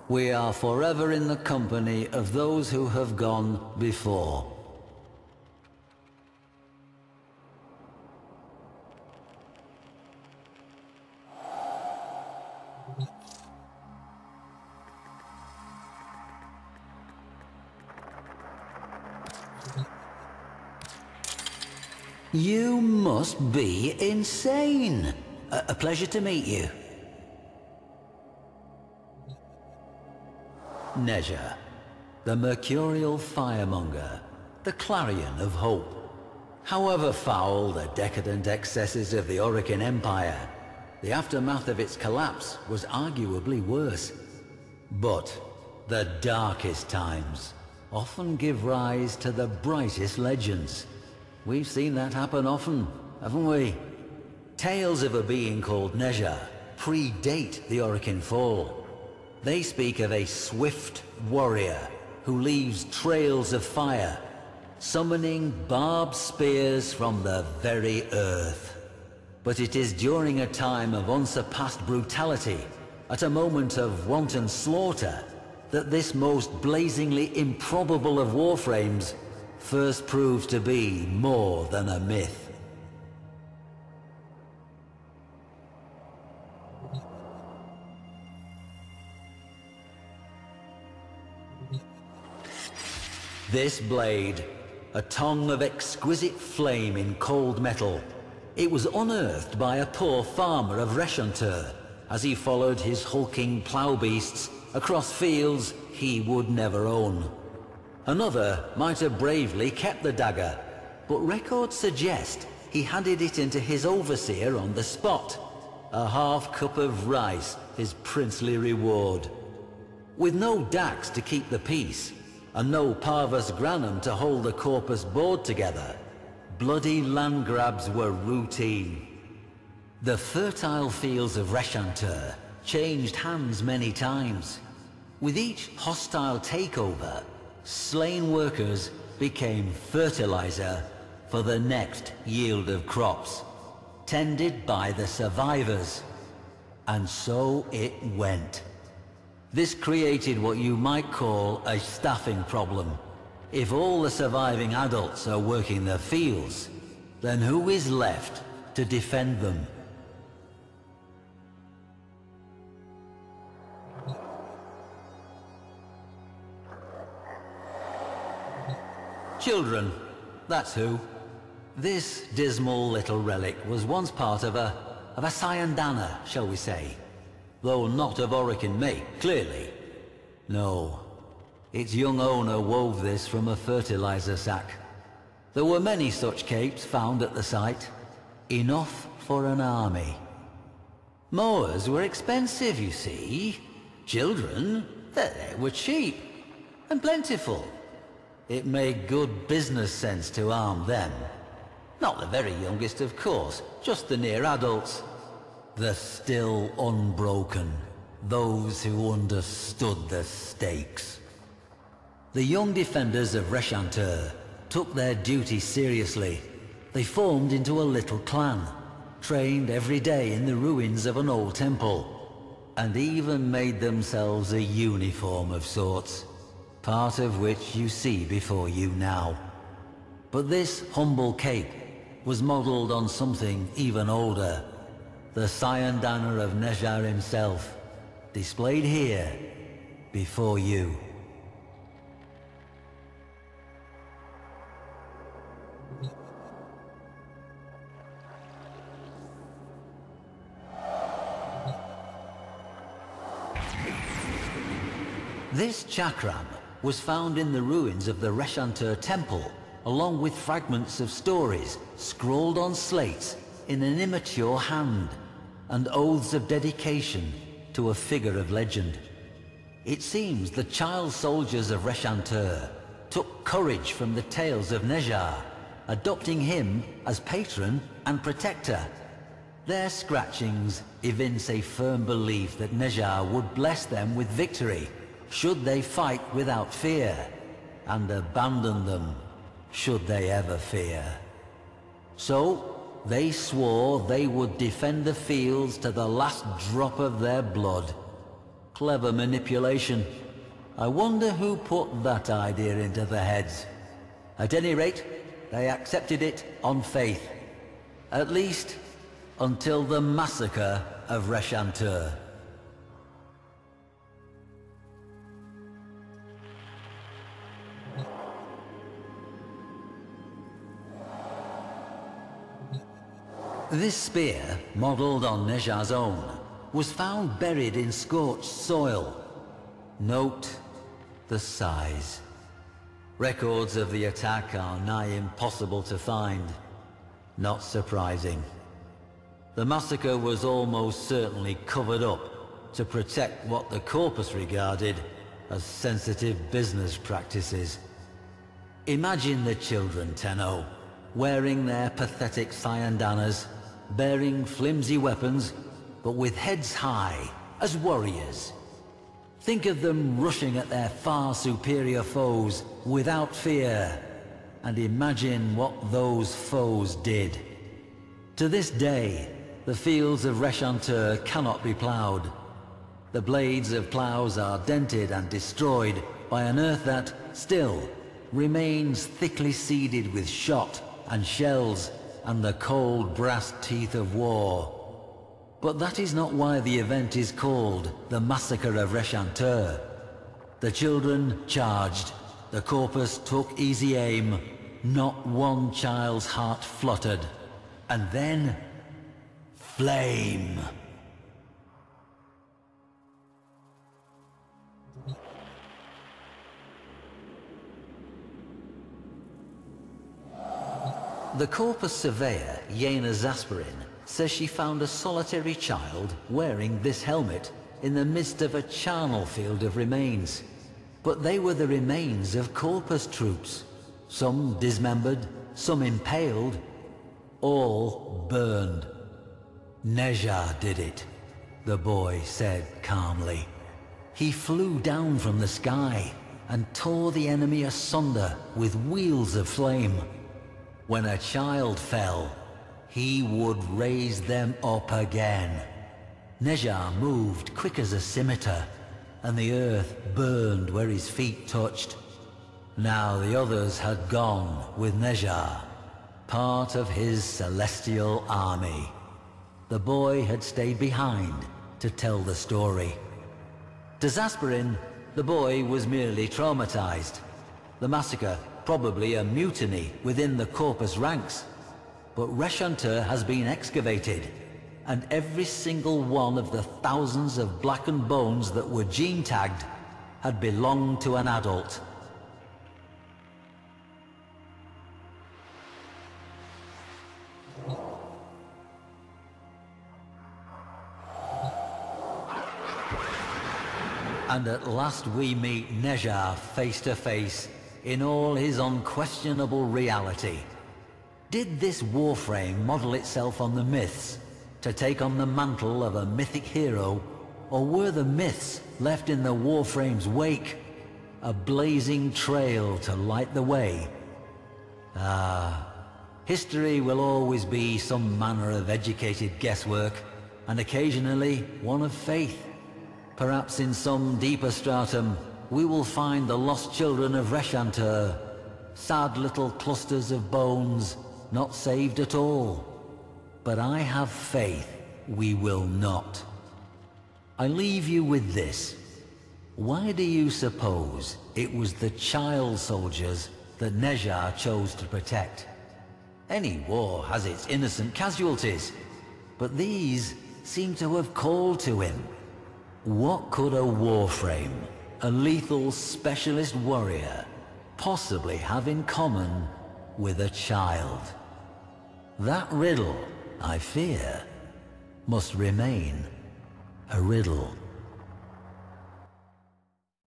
We are forever in the company of those who have gone before. You must be insane. A pleasure to meet you. Nezha, the mercurial firemonger, the clarion of hope. However foul the decadent excesses of the Orokin Empire, the aftermath of its collapse was arguably worse. But the darkest times often give rise to the brightest legends. We've seen that happen often, haven't we? Tales of a being called Nezha predate the Orokin fall. They speak of a swift warrior who leaves trails of fire, summoning barbed spears from the very earth. But it is during a time of unsurpassed brutality, at a moment of wanton slaughter, that this most blazingly improbable of Warframes first proves to be more than a myth. This blade, a tongue of exquisite flame in cold metal, it was unearthed by a poor farmer of Reshantur as he followed his hulking plough beasts across fields he would never own. Another might have bravely kept the dagger, but records suggest he handed it into his overseer on the spot. A half cup of rice, his princely reward. With no dax to keep the peace, and no parvus granum to hold the corpus board together, bloody land grabs were routine. The fertile fields of Reshantur changed hands many times. With each hostile takeover, slain workers became fertilizer for the next yield of crops, tended by the survivors. And so it went. This created what you might call a staffing problem. If all the surviving adults are working the fields, then who is left to defend them? Children, that's who. This dismal little relic was once part of a Sayandana, shall we say. Though not of Orokin make, clearly. No, its young owner wove this from a fertilizer sack. There were many such capes found at the site, enough for an army. Mowers were expensive, you see. Children, they were cheap and plentiful. It made good business sense to arm them. Not the very youngest, of course, just the near adults. The still unbroken, those who understood the stakes. The young defenders of Reshantur took their duty seriously. They formed into a little clan, trained every day in the ruins of an old temple, and even made themselves a uniform of sorts, part of which you see before you now. But this humble cape was modelled on something even older. The Sayandana of Nezha himself, displayed here, before you. This chakram was found in the ruins of the Reshantur temple, along with fragments of stories scrawled on slates in an immature hand, and oaths of dedication to a figure of legend. It seems the child soldiers of Reshantur took courage from the tales of Nezha, adopting him as patron and protector. Their scratchings evince a firm belief that Nezha would bless them with victory, should they fight without fear, and abandon them, should they ever fear. So, they swore they would defend the fields to the last drop of their blood. Clever manipulation. I wonder who put that idea into their heads. At any rate, they accepted it on faith. At least, until the massacre of Reshantur. This spear, modelled on Nezha's own, was found buried in scorched soil. Note the size. Records of the attack are nigh impossible to find. Not surprising. The massacre was almost certainly covered up to protect what the Corpus regarded as sensitive business practices. Imagine the children, Tenno, wearing their pathetic cyandanas, bearing flimsy weapons, but with heads high, as warriors. Think of them rushing at their far superior foes without fear, and imagine what those foes did. To this day, the fields of Reshantur cannot be ploughed. The blades of ploughs are dented and destroyed by an earth that, still, remains thickly seeded with shot and shells and the cold brass teeth of war. But that is not why the event is called the Massacre of Reshantur. The children charged, the Corpus took easy aim, not one child's heart fluttered, and then... flame! The Corpus surveyor, Yena Zasperin, says she found a solitary child wearing this helmet in the midst of a charnel field of remains. But they were the remains of Corpus troops, some dismembered, some impaled, all burned. Nezha did it, the boy said calmly. He flew down from the sky and tore the enemy asunder with wheels of flame. When a child fell, he would raise them up again. Nezha moved quick as a scimitar, and the earth burned where his feet touched. Now the others had gone with Nezha, part of his celestial army. The boy had stayed behind to tell the story. To Zasperin, the boy was merely traumatized. The massacre, probably a mutiny within the Corpus ranks. But Reshantur has been excavated, and every single one of the thousands of blackened bones that were gene-tagged had belonged to an adult. And at last we meet Nezha face to face in all his unquestionable reality. Did this Warframe model itself on the myths to take on the mantle of a mythic hero, or were the myths left in the Warframe's wake, a blazing trail to light the way? History will always be some manner of educated guesswork, and occasionally one of faith. Perhaps in some deeper stratum, we will find the lost children of Reshantur, sad little clusters of bones, not saved at all. But I have faith we will not. I leave you with this. Why do you suppose it was the child soldiers that Nezha chose to protect? Any war has its innocent casualties, but these seem to have called to him. What could a Warframe, a lethal specialist warrior, possibly have in common with a child? That riddle, I fear, must remain a riddle.